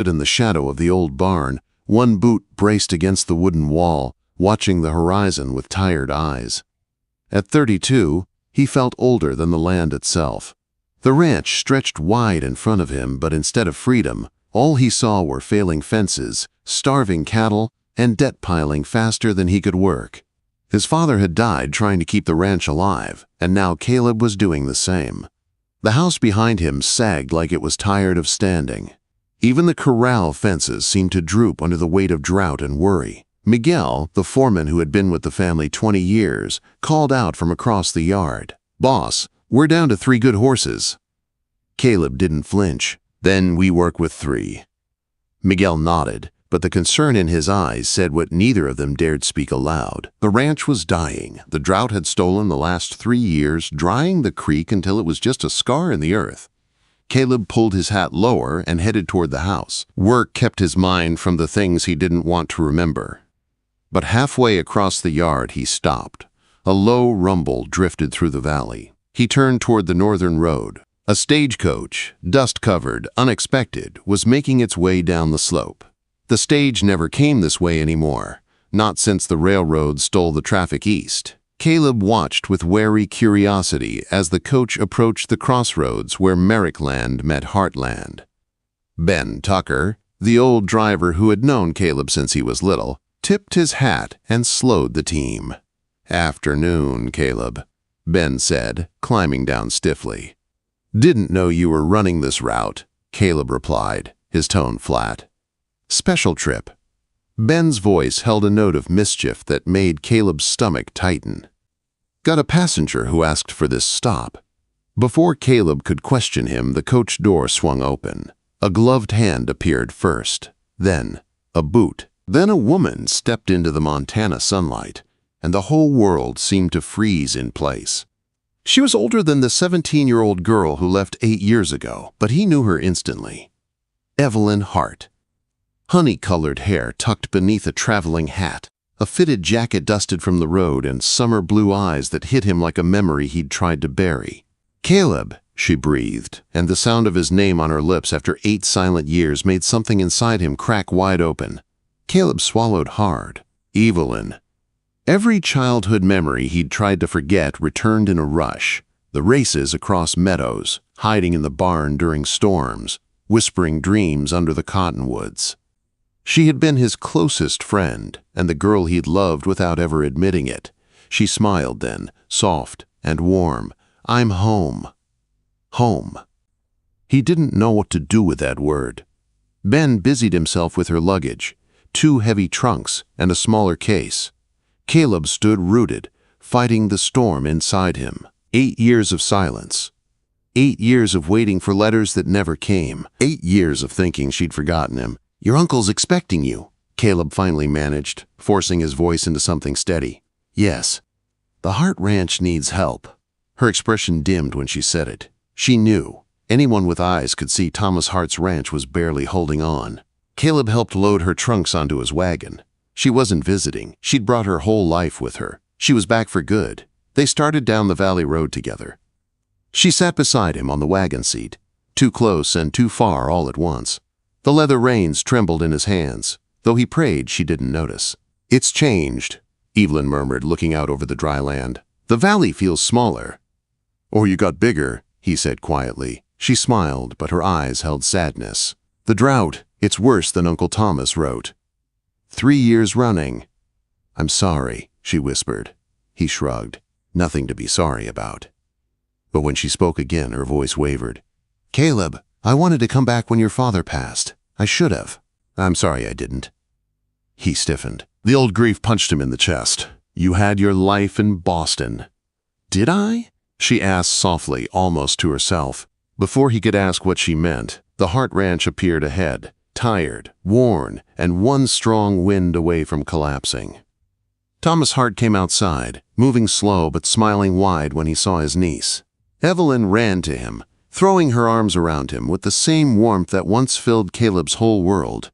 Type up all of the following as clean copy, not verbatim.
in the shadow of the old barn, one boot braced against the wooden wall, watching the horizon with tired eyes. At 32, he felt older than the land itself. The ranch stretched wide in front of him, but instead of freedom, all he saw were failing fences, starving cattle, and debt piling faster than he could work. His father had died trying to keep the ranch alive, and now Caleb was doing the same. The house behind him sagged like it was tired of standing. Even the corral fences seemed to droop under the weight of drought and worry. Miguel, the foreman who had been with the family 20 years, called out from across the yard, "Boss, we're down to 3 good horses." Caleb didn't flinch. "Then we work with 3. Miguel nodded, but the concern in his eyes said what neither of them dared speak aloud. The ranch was dying. The drought had stolen the last 3 years, drying the creek until it was just a scar in the earth. Caleb pulled his hat lower and headed toward the house. Work kept his mind from the things he didn't want to remember. But halfway across the yard, he stopped. A low rumble drifted through the valley. He turned toward the northern road. A stagecoach, dust-covered, unexpected, was making its way down the slope. The stage never came this way anymore, not since the railroad stole the traffic east. Caleb watched with wary curiosity as the coach approached the crossroads where Merrick land met Heartland. Ben Tucker, the old driver who had known Caleb since he was little, tipped his hat and slowed the team. "Afternoon, Caleb," Ben said, climbing down stiffly. "Didn't know you were running this route," Caleb replied, his tone flat. "Special trip." Ben's voice held a note of mischief that made Caleb's stomach tighten. "Got a passenger who asked for this stop." Before Caleb could question him, the coach door swung open. A gloved hand appeared first, then a boot. Then a woman stepped into the Montana sunlight, and the whole world seemed to freeze in place. She was older than the 17-year-old girl who left 8 years ago, but he knew her instantly. Evelyn Hart. Honey-colored hair tucked beneath a traveling hat, a fitted jacket dusted from the road, and summer blue eyes that hit him like a memory he'd tried to bury. "Caleb," she breathed, and the sound of his name on her lips after 8 silent years made something inside him crack wide open. Caleb swallowed hard. Evelyn. Every childhood memory he'd tried to forget returned in a rush. The races across meadows, hiding in the barn during storms, whispering dreams under the cottonwoods. She had been his closest friend, and the girl he'd loved without ever admitting it. She smiled then, soft and warm. "I'm home." Home. He didn't know what to do with that word. Ben busied himself with her luggage, 2 heavy trunks and a smaller case. Caleb stood rooted, fighting the storm inside him. 8 years of silence. 8 years of waiting for letters that never came. 8 years of thinking she'd forgotten him. "Your uncle's expecting you," Caleb finally managed, forcing his voice into something steady. "Yes. The Hart Ranch needs help." Her expression dimmed when she said it. She knew. Anyone with eyes could see Thomas Hart's ranch was barely holding on. Caleb helped load her trunks onto his wagon. She wasn't visiting. She'd brought her whole life with her. She was back for good. They started down the valley road together. She sat beside him on the wagon seat, too close and too far all at once. The leather reins trembled in his hands, though he prayed she didn't notice. "It's changed," Evelyn murmured, looking out over the dry land. "The valley feels smaller." "Or you got bigger," he said quietly. She smiled, but her eyes held sadness. "The drought, it's worse than Uncle Thomas wrote. 3 years running." "I'm sorry," she whispered. He shrugged. Nothing to be sorry about. But when she spoke again, her voice wavered. "Caleb, I wanted to come back when your father passed. I should have. I'm sorry I didn't." He stiffened. The old grief punched him in the chest. "You had your life in Boston." "Did I?" she asked softly, almost to herself. Before he could ask what she meant, the Hart Ranch appeared ahead, tired, worn, and one strong wind away from collapsing. Thomas Hart came outside, moving slow but smiling wide when he saw his niece. Evelyn ran to him, throwing her arms around him with the same warmth that once filled Caleb's whole world.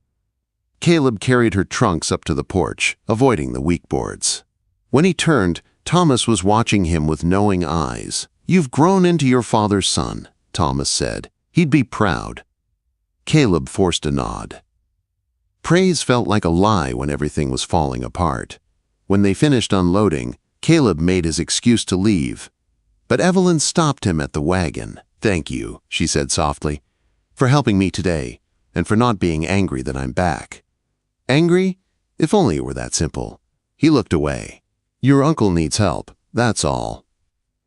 Caleb carried her trunks up to the porch, avoiding the weak boards. When he turned, Thomas was watching him with knowing eyes. "You've grown into your father's son," Thomas said. "He'd be proud." Caleb forced a nod. Praise felt like a lie when everything was falling apart. When they finished unloading, Caleb made his excuse to leave. But Evelyn stopped him at the wagon. "Thank you," she said softly, "for helping me today, and for not being angry that I'm back." "Angry? If only it were that simple." He looked away. "Your uncle needs help, that's all."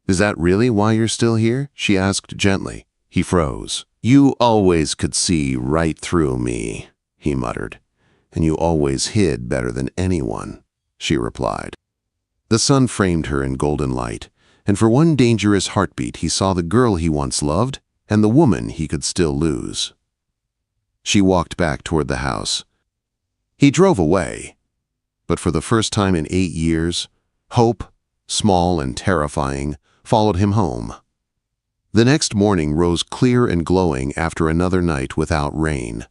"Is that really why you're still here?" she asked gently. He froze. "You always could see right through me," he muttered. "And you always hid better than anyone," she replied. The sun framed her in golden light, and for one dangerous heartbeat he saw the girl he once loved and the woman he could still lose. She walked back toward the house. He drove away, but for the first time in 8 years, hope, small and terrifying, followed him home. The next morning rose clear and glowing after another night without rain.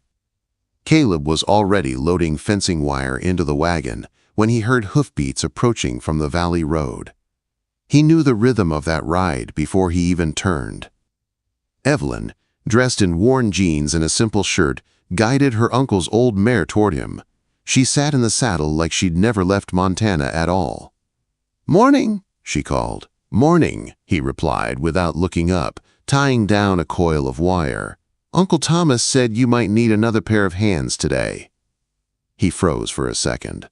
Caleb was already loading fencing wire into the wagon when he heard hoofbeats approaching from the valley road. He knew the rhythm of that ride before he even turned. Evelyn, dressed in worn jeans and a simple shirt, guided her uncle's old mare toward him. She sat in the saddle like she'd never left Montana at all. "Morning," she called. "Morning," he replied without looking up, tying down a coil of wire. "Uncle Thomas said you might need another pair of hands today." He froze for a second.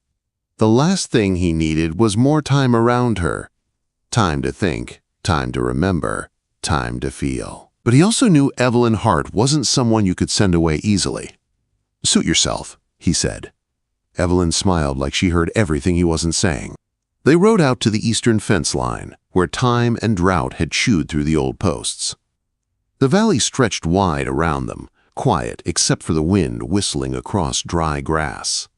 The last thing he needed was more time around her. Time to think, time to remember, time to feel. But he also knew Evelyn Hart wasn't someone you could send away easily. "Suit yourself," he said. Evelyn smiled like she heard everything he wasn't saying. They rode out to the eastern fence line, where time and drought had chewed through the old posts. The valley stretched wide around them, quiet except for the wind whistling across dry grass.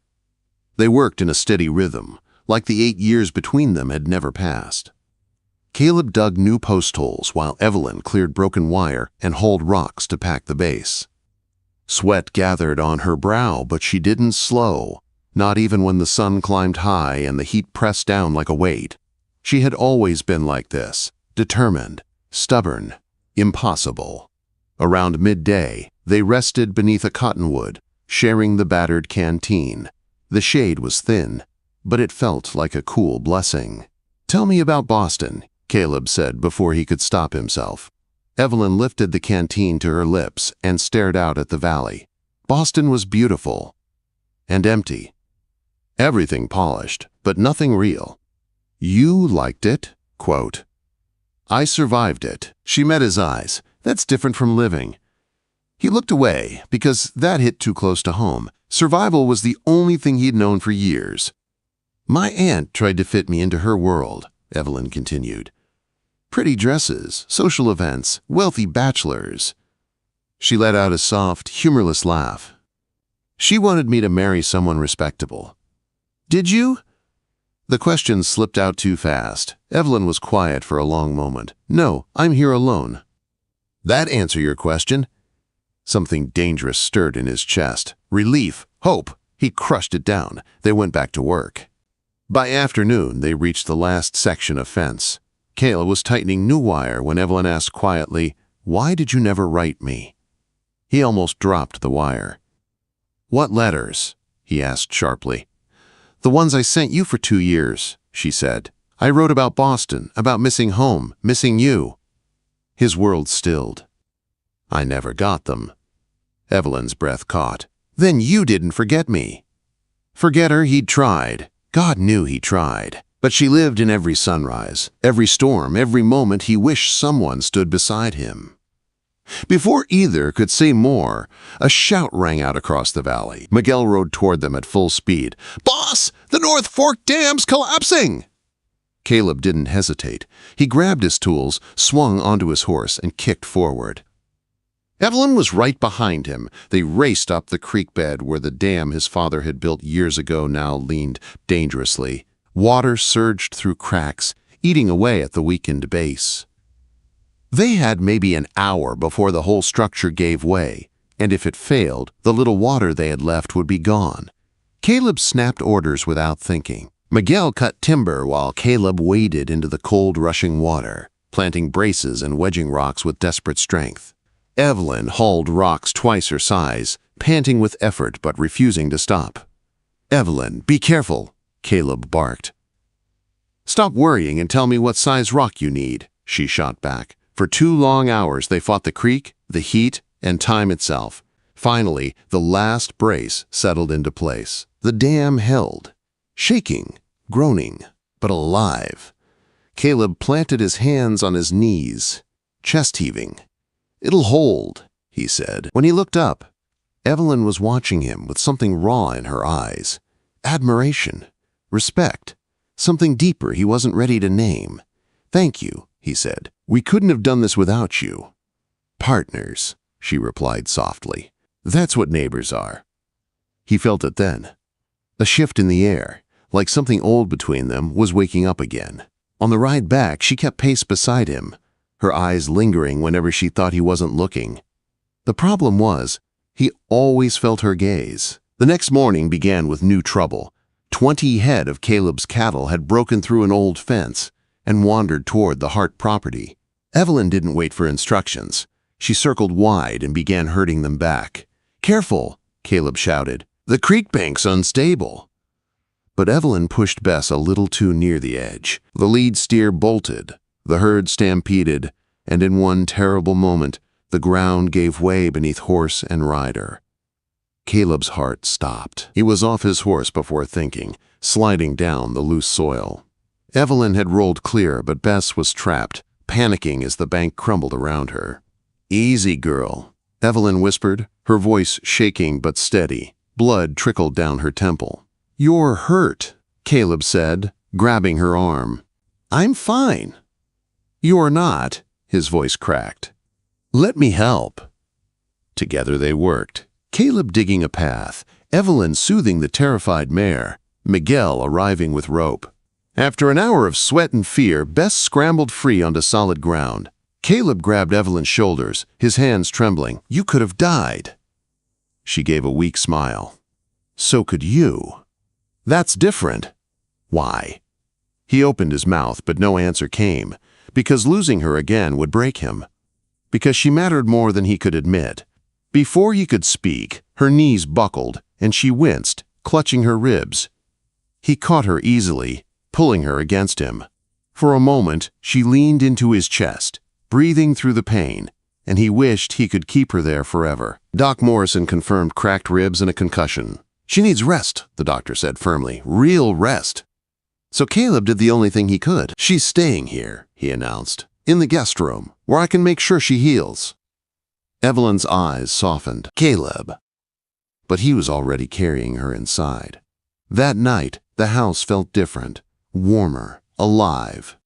They worked in a steady rhythm, like the 8 years between them had never passed. Caleb dug new post holes while Evelyn cleared broken wire and hauled rocks to pack the base. Sweat gathered on her brow, but she didn't slow, not even when the sun climbed high and the heat pressed down like a weight. She had always been like this, determined, stubborn, impossible. Around midday, they rested beneath a cottonwood, sharing the battered canteen. The shade was thin, but it felt like a cool blessing. "Tell me about Boston," Caleb said before he could stop himself. Evelyn lifted the canteen to her lips and stared out at the valley. Boston was beautiful and empty. Everything polished, but nothing real. "You liked it," quote. "I survived it." She met his eyes. "That's different from living." He looked away because that hit too close to home. Survival was the only thing he'd known for years. "My aunt tried to fit me into her world," Evelyn continued. "Pretty dresses, social events, wealthy bachelors." She let out a soft, humorless laugh. "She wanted me to marry someone respectable." "Did you?" The question slipped out too fast. Evelyn was quiet for a long moment. "No, I'm here alone." "That answer your question?" Something dangerous stirred in his chest. Relief, hope. He crushed it down. They went back to work. By afternoon, they reached the last section of fence. Caleb was tightening new wire when Evelyn asked quietly, "Why did you never write me?" He almost dropped the wire. "What letters?" he asked sharply. "The ones I sent you for 2 years," she said. "I wrote about Boston, about missing home, missing you." His world stilled. "I never got them." Evelyn's breath caught. "Then you didn't forget me." Forget her, he'd tried. God knew he tried. But she lived in every sunrise, every storm, every moment he wished someone stood beside him. Before either could say more, a shout rang out across the valley. Miguel rode toward them at full speed. "Boss, the North Fork Dam's collapsing!" Caleb didn't hesitate. He grabbed his tools, swung onto his horse, and kicked forward. Evelyn was right behind him. They raced up the creek bed where the dam his father had built years ago now leaned dangerously. Water surged through cracks, eating away at the weakened base. They had maybe an hour before the whole structure gave way, and if it failed, the little water they had left would be gone. Caleb snapped orders without thinking. Miguel cut timber while Caleb waded into the cold, rushing water, planting braces and wedging rocks with desperate strength. Evelyn hauled rocks twice her size, panting with effort but refusing to stop. "Evelyn, be careful," Caleb barked. "Stop worrying and tell me what size rock you need," she shot back. For 2 long hours they fought the creek, the heat, and time itself. Finally, the last brace settled into place. The dam held, shaking, groaning, but alive. Caleb planted his hands on his knees, chest heaving. "It'll hold," he said. When he looked up, Evelyn was watching him with something raw in her eyes. Admiration, respect, something deeper he wasn't ready to name. "Thank you," he said. "We couldn't have done this without you." "Partners," she replied softly. "That's what neighbors are." He felt it then. A shift in the air, like something old between them was waking up again. On the ride back, she kept pace beside him, her eyes lingering whenever she thought he wasn't looking. The problem was, he always felt her gaze. The next morning began with new trouble. 20 head of Caleb's cattle had broken through an old fence and wandered toward the Hart property. Evelyn didn't wait for instructions. She circled wide and began herding them back. "Careful," Caleb shouted. "The creek bank's unstable." But Evelyn pushed Bess a little too near the edge. The lead steer bolted, the herd stampeded, and in one terrible moment, the ground gave way beneath horse and rider. Caleb's heart stopped. He was off his horse before thinking, sliding down the loose soil. Evelyn had rolled clear, but Bess was trapped, panicking as the bank crumbled around her. "Easy, girl," Evelyn whispered, her voice shaking but steady. Blood trickled down her temple. "You're hurt," Caleb said, grabbing her arm. "I'm fine." "You're not," his voice cracked. "Let me help." Together they worked, Caleb digging a path, Evelyn soothing the terrified mare, Miguel arriving with rope. After an hour of sweat and fear, Bess scrambled free onto solid ground. Caleb grabbed Evelyn's shoulders, his hands trembling. "You could have died." She gave a weak smile. "So could you." "That's different." "Why?" He opened his mouth, but no answer came, because losing her again would break him. Because she mattered more than he could admit. Before he could speak, her knees buckled, and she winced, clutching her ribs. He caught her easily, pulling her against him. For a moment, she leaned into his chest, breathing through the pain, and he wished he could keep her there forever. Doc Morrison confirmed cracked ribs and a concussion. "She needs rest," the doctor said firmly. "Real rest." So Caleb did the only thing he could. "She's staying here," he announced, "in the guest room, where I can make sure she heals." Evelyn's eyes softened. "Caleb." But he was already carrying her inside. That night, the house felt different, warmer, alive.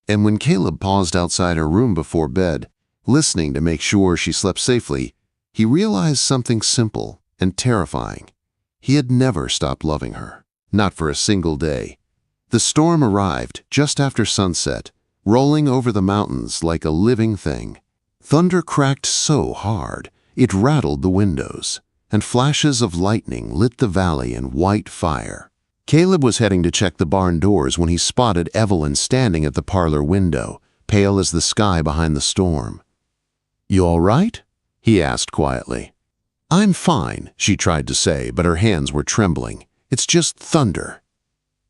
And when Caleb paused outside her room before bed, listening to make sure she slept safely, he realized something simple and terrifying. He had never stopped loving her, not for a single day. The storm arrived just after sunset, rolling over the mountains like a living thing. Thunder cracked so hard, it rattled the windows, and flashes of lightning lit the valley in white fire. Caleb was heading to check the barn doors when he spotted Evelyn standing at the parlor window, pale as the sky behind the storm. "You all right?" he asked quietly. "I'm fine," she tried to say, but her hands were trembling. "It's just thunder."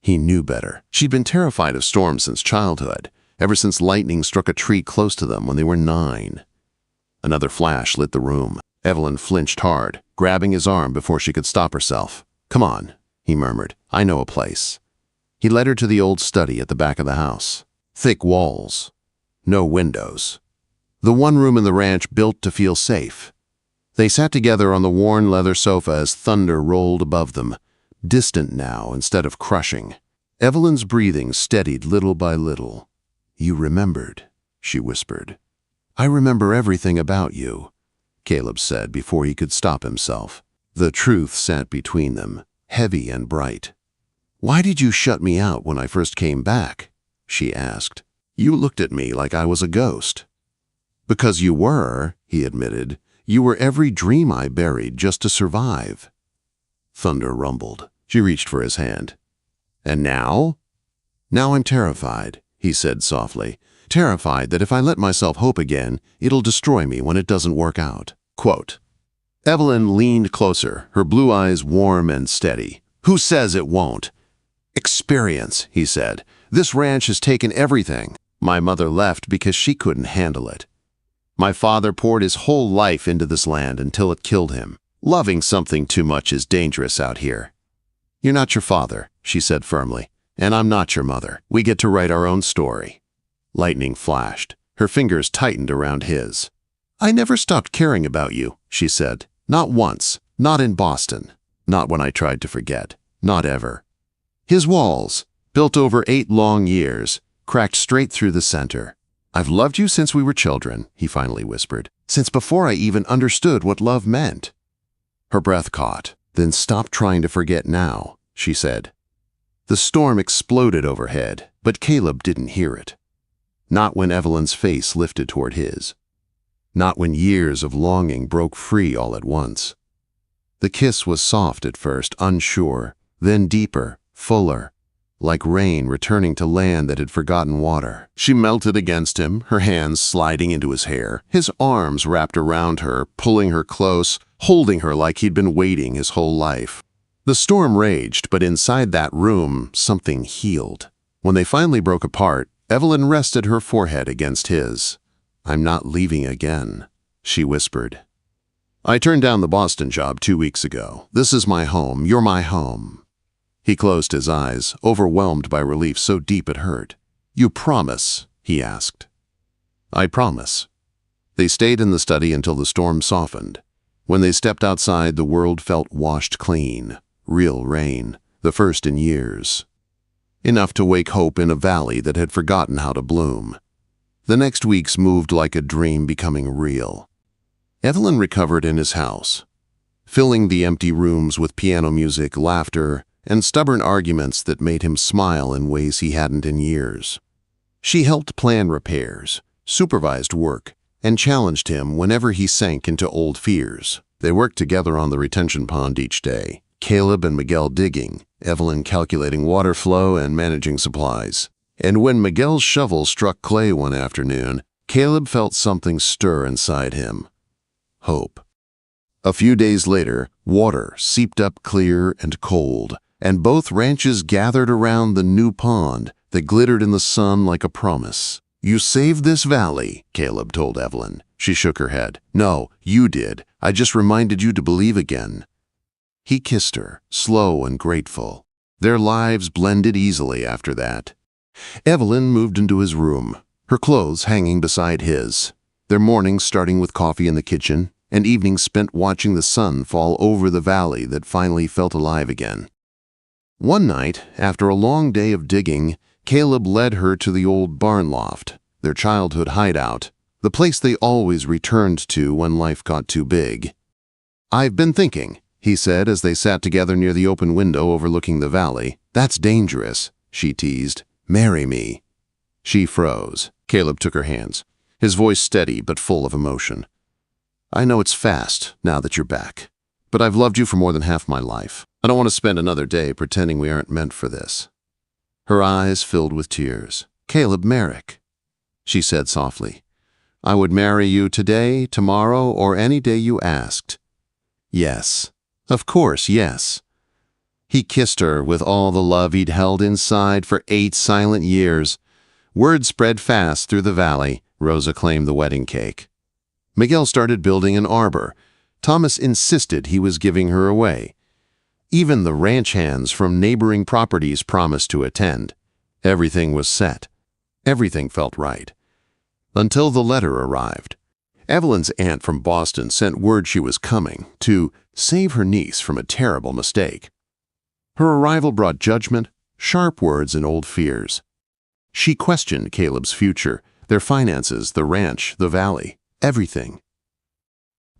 He knew better. She'd been terrified of storms since childhood, ever since lightning struck a tree close to them when they were 9. Another flash lit the room. Evelyn flinched hard, grabbing his arm before she could stop herself. "Come on," he murmured. "I know a place." He led her to the old study at the back of the house. Thick walls. No windows. The one room in the ranch built to feel safe. They sat together on the worn leather sofa as thunder rolled above them, distant now instead of crushing. Evelyn's breathing steadied little by little. "You remembered," she whispered. "I remember everything about you," Caleb said before he could stop himself. The truth sat between them, heavy and bright. "Why did you shut me out when I first came back?" she asked. "You looked at me like I was a ghost." "Because you were," he admitted. "You were every dream I buried just to survive." Thunder rumbled. She reached for his hand. "And now?" "Now I'm terrified," he said softly, terrified that if I let myself hope again, it'll destroy me when it doesn't work out." Quote. Evelyn leaned closer, her blue eyes warm and steady. "Who says it won't?" "Experience," he said. "This ranch has taken everything. My mother left because she couldn't handle it. My father poured his whole life into this land until it killed him. Loving something too much is dangerous out here." "You're not your father," she said firmly, "and I'm not your mother. We get to write our own story." Lightning flashed. Her fingers tightened around his. "I never stopped caring about you," she said. "Not once. Not in Boston. Not when I tried to forget. Not ever." His walls, built over 8 long years, cracked straight through the center. "I've loved you since we were children," he finally whispered. "Since before I even understood what love meant." Her breath caught. "Then stop trying to forget now," she said. The storm exploded overhead, but Caleb didn't hear it. Not when Evelyn's face lifted toward his. Not when years of longing broke free all at once. The kiss was soft at first, unsure, then deeper, fuller, like rain returning to land that had forgotten water. She melted against him, her hands sliding into his hair, his arms wrapped around her, pulling her close, holding her like he'd been waiting his whole life. The storm raged, but inside that room, something healed. When they finally broke apart, Evelyn rested her forehead against his. "I'm not leaving again," she whispered. "I turned down the Boston job 2 weeks ago. This is my home. You're my home." He closed his eyes, overwhelmed by relief so deep it hurt. "You promise?" he asked. "I promise." They stayed in the study until the storm softened. When they stepped outside, the world felt washed clean. Real rain, the first in years. Enough to wake hope in a valley that had forgotten how to bloom. The next weeks moved like a dream becoming real. Evelyn recovered in his house, filling the empty rooms with piano music, laughter, and stubborn arguments that made him smile in ways he hadn't in years. She helped plan repairs, supervised work, and challenged him whenever he sank into old fears. They worked together on the retention pond each day, Caleb and Miguel digging, Evelyn calculating water flow and managing supplies. And when Miguel's shovel struck clay one afternoon, Caleb felt something stir inside him. Hope. A few days later, water seeped up clear and cold, and both ranches gathered around the new pond that glittered in the sun like a promise. "You saved this valley," Caleb told Evelyn. She shook her head. "No, you did. I just reminded you to believe again." He kissed her, slow and grateful. Their lives blended easily after that. Evelyn moved into his room, her clothes hanging beside his. Their mornings starting with coffee in the kitchen, and evenings spent watching the sun fall over the valley that finally felt alive again. One night, after a long day of digging, Caleb led her to the old barn loft, their childhood hideout, the place they always returned to when life got too big. "I've been thinking," he said as they sat together near the open window overlooking the valley. "That's dangerous," she teased. "Marry me." She froze. Caleb took her hands, his voice steady but full of emotion. "I know it's fast, now that you're back. But I've loved you for more than half my life. I don't want to spend another day pretending we aren't meant for this." Her eyes filled with tears. "Caleb Merrick," she said softly. "I would marry you today, tomorrow, or any day you asked." "Yes. Of course, yes." He kissed her with all the love he'd held inside for 8 silent years. Word spread fast through the valley. Rosa claimed the wedding cake. Miguel started building an arbor. Thomas insisted he was giving her away. Even the ranch hands from neighboring properties promised to attend. Everything was set. Everything felt right. Until the letter arrived. Evelyn's aunt from Boston sent word she was coming to save her niece from a terrible mistake. Her arrival brought judgment, sharp words, and old fears. She questioned Caleb's future, their finances, the ranch, the valley, everything.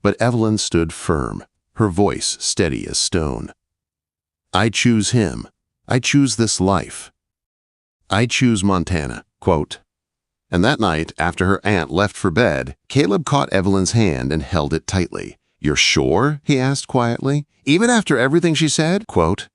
But Evelyn stood firm, her voice steady as stone. "I choose him. I choose this life. I choose Montana." Quote. And that night, after her aunt left for bed, Caleb caught Evelyn's hand and held it tightly. "You're sure?" he asked quietly. "Even after everything she said?" Quote.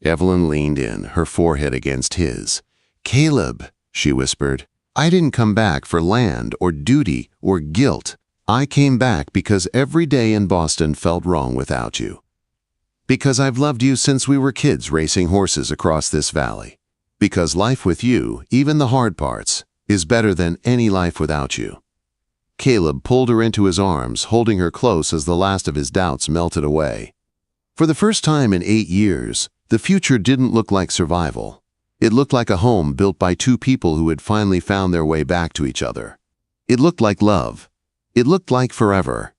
Evelyn leaned in, her forehead against his. "Caleb," she whispered, I didn't come back for land or duty or guilt. I came back because every day in Boston felt wrong without you. Because I've loved you since we were kids racing horses across this valley. Because life with you, even the hard parts, is better than any life without you." Caleb pulled her into his arms, holding her close as the last of his doubts melted away. For the first time in 8 years, the future didn't look like survival. It looked like a home built by two people who had finally found their way back to each other. It looked like love. It looked like forever.